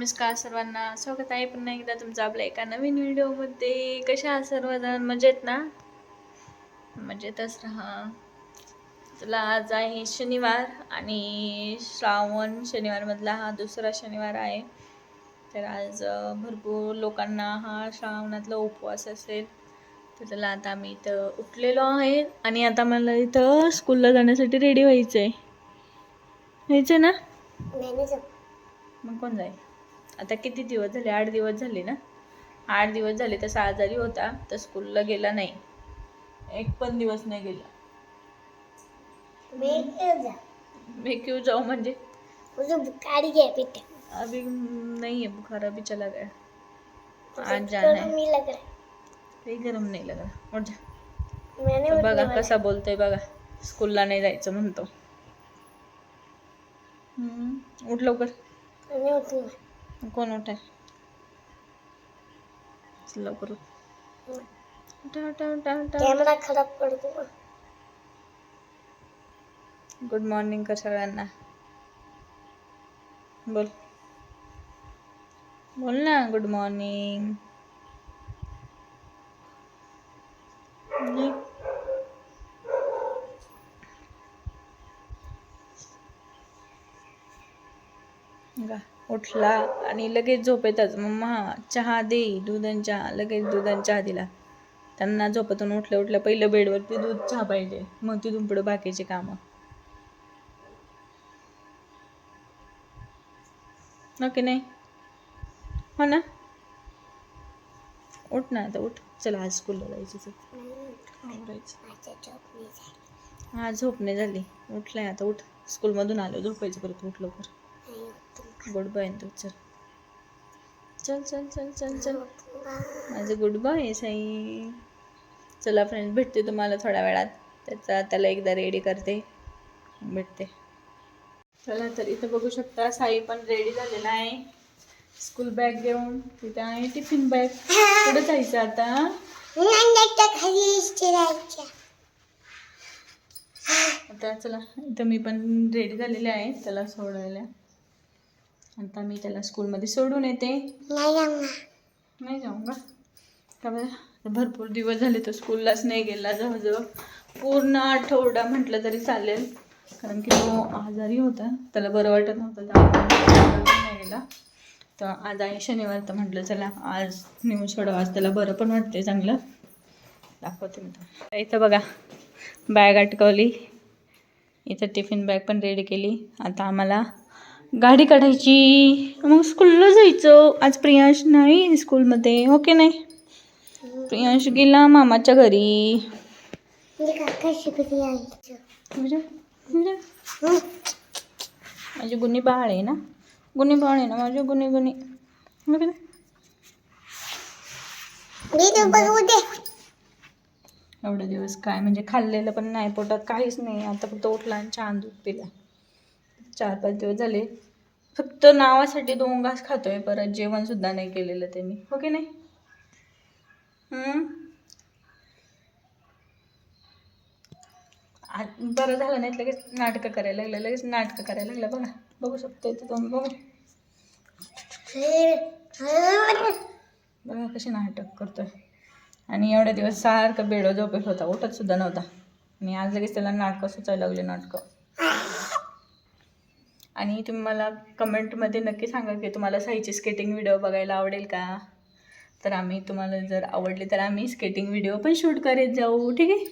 नमस्कार सर्वांना, स्वागत आहे पुन्हा एकदा तुमचं आपल्या एका नवीन व्हिडिओमध्ये. कशा आहात सर्वजण? मजेत ना? मजेतच राहा. चला, आज आहे शनिवार आणि श्रावण शनिवारमधला हा दुसरा शनिवार आहे. तर आज भरपूर लोकांना हा श्रावणातला उपवास असेल. तर चला, आता आम्ही इथं उठलेलो आहे आणि आता मला इथं स्कूलला जाण्यासाठी रेडी व्हायचं आहे ना? मग कोण जाईल? आता किती दिवस झाले? 8 दिवस झाले ना? 8 दिवस झाले. तसा आजारी होता तर स्कूलला गेला नाही, एक पण दिवस नाही गेला. मैं क्यों जाऊँ म्हणजे बुखार गया बेटा, अभी नहीं है बुखार, अभी चला गया. आज जाना जाना है. नहीं लग रहा. काही गरम नाही लग रहा. उठ जा. मैंने तो उठने बघा वाला. कसा बोलतोय बघा, स्कूलला नाही जायचं म्हणतो. उठ लवकर. मैंने उठना. कोण उठाय? लवकर उठ. उठा उठा उठा उठा. कैमरा खराब कर दूंगा. गुड मॉर्निंग कर सगळ्यांना. बोल बोल ना, गुड मॉर्निंग. उठला आणि लगेच झोपेतच मम्मा चहा दे, दूध आणि चहा. लगेच दूध आणि चहा दिला. त्यांना झोपेतून उठल्या उठल्या पहिलं बेडवरती दूध चहा पाहिजे, मग तिथून पुढे बाकीची कामं. ओके नाही? हो ना? उठ ना आता, उठ. चला, आज स्कूलला जायचं. हा, झोपणे झाली. उठलाय आता, उठ. स्कूलमधून आलो, झोपायचं परत. उठ लवकर. गुड बाय तू. चल चल चल चल चल चल माझं गुड बाय साई. चला फ्रेंड्स, भेटते तुम्हाला थोड्या वेळात. त्याला एकदा रेडी करते, भेटते. चला, तर इथं बघू शकता साई पण रेडी झालेला आहे स्कूल बॅग घेऊन. तिथे आहे टिफिन बॅग. कुठे जायचं आता? आता चला, इथं मी पण रेडी झालेले आहे त्याला सोडायला. आता मी त्याला स्कूलमध्ये सोडून येते. नाही जाऊ का बरं? भरपूर दिवस झाले तर स्कूललाच नाही गेला. जवळजवळ पूर्ण आठवडा म्हटलं तरी चालेल, कारण की तो आजारी होता, त्याला बरं वाटत नव्हतं, त्यामुळे नाही गेला. तर आज आहे शनिवार, तर म्हटलं चला आज नेऊन सोडावं. आज त्याला बरं पण वाटते चांगलं. दाखवते मी तो. इथं बघा, बॅग अटकवली. इथं टिफिन बॅग पण रेडी केली. आता आम्हाला गाडी काढायची, मग स्कूलला जायचं. आज प्रियांश नाही स्कूलमध्ये, हो की नाही? प्रियांश गेला मामाच्या घरी. माझी गुन्नी बाळ आहे ना, गुन्नी बाळ आहे ना माझी, गुन्नी गुन्नी. एवढे दिवस काय म्हणजे खाल्लेलं पण नाही, पोटात काहीच नाही. आता फक्त उठला आणि छान दूध पिला. 4-5 दिवस झाले फक्त नावासाठी 2 घास खातोय, परत जेवण सुद्धा नाही केलेलं त्यांनी, हो की नाही? बरं झालं नाही लगेच नाटकं करायला लागलं, लगेच नाटकं करायला लागलं. बघा, बघू शकतो इथे तुम्ही. बघा कशी नाटक करतोय. आणि एवढे दिवस सारखं बेडवर झोपेल होता, उठत सुद्धा नव्हता. आणि आज लगेच त्याला नाटकं सुचायला लागले, नाटकं. आणि तुम्ही मला कमेंटमध्ये नक्की सांगा की तुम्हाला साईची स्केटिंग व्हिडिओ बघायला आवडेल का? तर आम्ही, तुम्हाला जर आवडली तर आम्ही स्केटिंग व्हिडिओ पण शूट करीत जाऊ, ठीक आहे?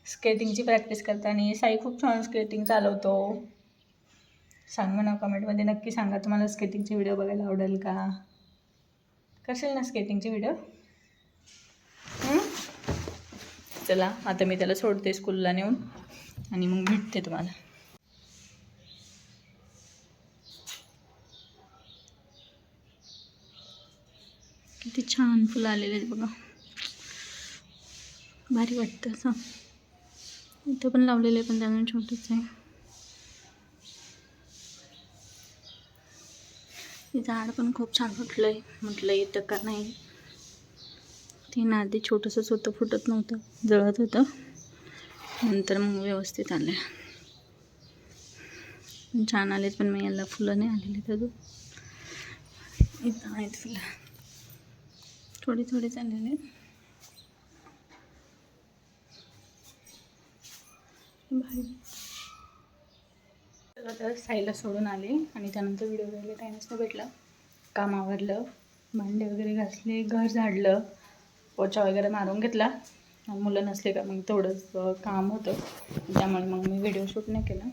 स्केटिंगची प्रॅक्टिस करताना साई खूप छान स्केटिंग चालवतो. सांग म्हणा कमेंटमध्ये, नक्की सांगा तुम्हाला स्केटिंगची व्हिडिओ बघायला आवडेल का? करशील ना स्केटिंगची व्हिडिओ? चला, आता मी त्याला सोडते स्कूलला नेऊन आणि मग भेटते तुम्हाला. किती छान फुलं आलेले आहेत बघा, भारी वाटतं असं. इथं पण लावलेलं आहे, पण त्यानं छोटंच आहे. हे झाड पण खूप छान फुटलं आहे. म्हटलं येतं का नाही. ते ना आधी छोटंसंच होतं, फुटत नव्हतं, जळत होतं. नंतर मग व्यवस्थित आलं. छान आलेत, पण मग याला फुलं नाही आलेली अजून. इथं आहेत फुलं थोडे थोडे चाललेले भारी. चला तर साईला सोडून आले आणि त्यानंतर व्हिडिओ वगैरे टाईमच नाही भेटला. काम आवरलं, भांडे वगैरे घासले, घर झाडलं, पोचा वगैरे मारून घेतला. मुलं नसले का मग तेवढंच काम होतं, त्यामुळे मग मी व्हिडिओ शूट नाही केला.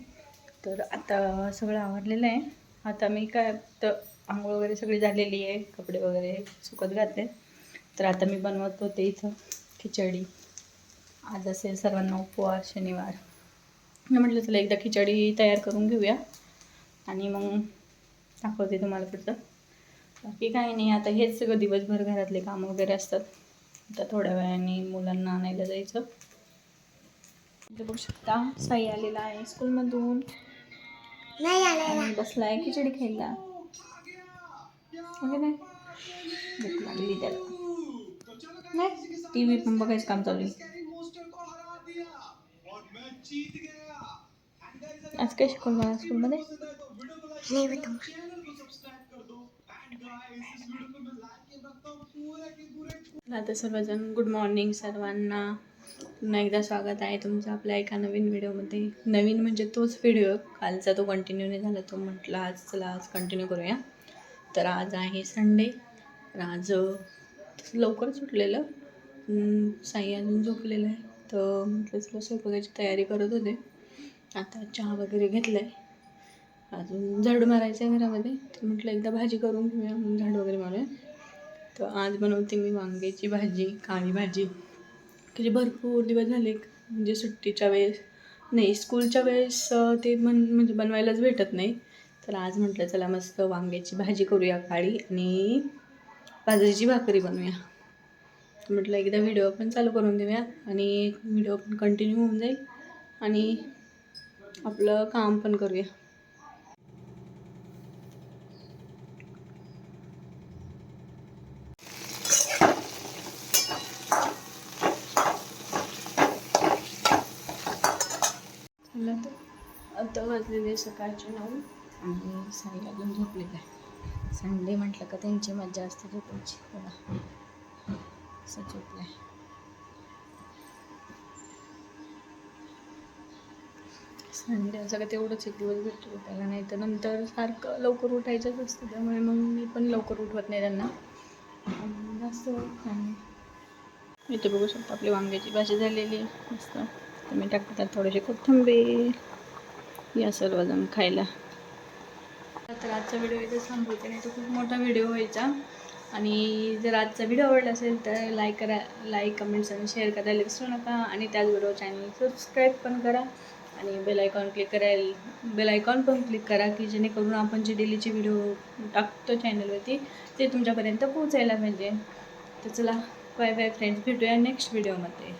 तर आता सगळं आवरलेलं आहे. आता मी काय तर आंघोळ वगैरे सगळी झालेली आहे, कपडे वगैरे सुकत घातले. तर आता मी बनवत होते इथं खिचडी. आज असेल सर्वांना उपवास, शनिवार. मी म्हटलं चला एकदा खिचडी तयार करून घेऊया आणि मग दाखवते तुम्हाला पुढचं. बाकी काही नाही, आता हेच सगळं दिवसभर घरातले कामं वगैरे असतात. आता थोड्या वेळाने मुलांना आणायला जायचं. इथे बघू शकता साई आलेला आहे स्कूलमधून आणि बसला आहे खिचडी खायला. ओके नाही भूक लागली त्याला, नाही टी व्ही पण बघायचं काम चालू आहे. आज काय शिकवलं मला स्कूलमध्ये? आता सर्वजण गुड मॉर्निंग सर्वांना. पुन्हा एकदा स्वागत आहे तुमचं आपल्या एका नवीन व्हिडिओमध्ये. नवीन म्हणजे तोच व्हिडिओ कालचा, तो कंटिन्यू नाही झाला, तो म्हटलं आज चला आज कंटिन्यू करूया. तर आज आहे संडे. तर आज लवकर सुटलेलं, साई अजून झोपलेलं आहे. तर म्हटलं चला स्वयंपाकाची तयारी करत होते. आता चहा वगैरे घेतला आहे, अजून झाडू मारायचं आहे घरामध्ये. तर म्हटलं एकदा भाजी करून घेऊया, मग झाडू वगैरे मारूया. तर आज बनवते मी वांग्याची भाजी, काळी भाजी. त्याचे भरपूर दिवस झाले, म्हणजे सुट्टीच्या वेळेस नाही, स्कूलच्या वेळेस ते म्हणजे बनवायलाच भेटत नाही. तर आज म्हटलं चला मस्त वांग्याची भाजी करूया काळी आणि बाजरीची भाकरी बनवूया. म्हटलं एकदा व्हिडिओ पण चालू करून देऊया आणि व्हिडिओ पण कंटिन्यू होऊन जाईल आणि आपलं काम पण करूया. चला तर आता वाजलेले सकाळचे 9 आणि साई अजून झोपलेलं आहे. संडे म्हटलं का त्यांची मजा असते झोपायची. बघा असं झोपलं आहे. संडे असं का तेवढंच एक दिवस भेटतो झोपायला, नाही तर नंतर सारखं लवकर उठायचंच असतं. त्यामुळे मग मी पण लवकर उठवत नाही त्यांना जास्त. आणि इथे बघू शकता आपली वांग्याची भाजी झालेली आहे मस्त. तर मी टाकते त्यात थोडेसे कोथिंबीर. या सर्वजण खायला. तर आजचा व्हिडिओ इथे थांबवते, नाही तर खूप मोठा व्हिडिओ व्हायचा. आणि जर आजचा व्हिडिओ आवडला असेल तर लाईक कमेंट्स आणि शेअर करायला विसरू नका. आणि त्याचबरोबर चॅनल सबस्क्राईब पण करा आणि बेल आयकॉन पण क्लिक करा, की जेणेकरून आपण जे डेलीचे व्हिडिओ टाकतो चॅनलवरती ते तुमच्यापर्यंत पोहोचायला पाहिजे. तर चला बाय बाय फ्रेंड्स, भेटूया नेक्स्ट व्हिडिओमध्ये.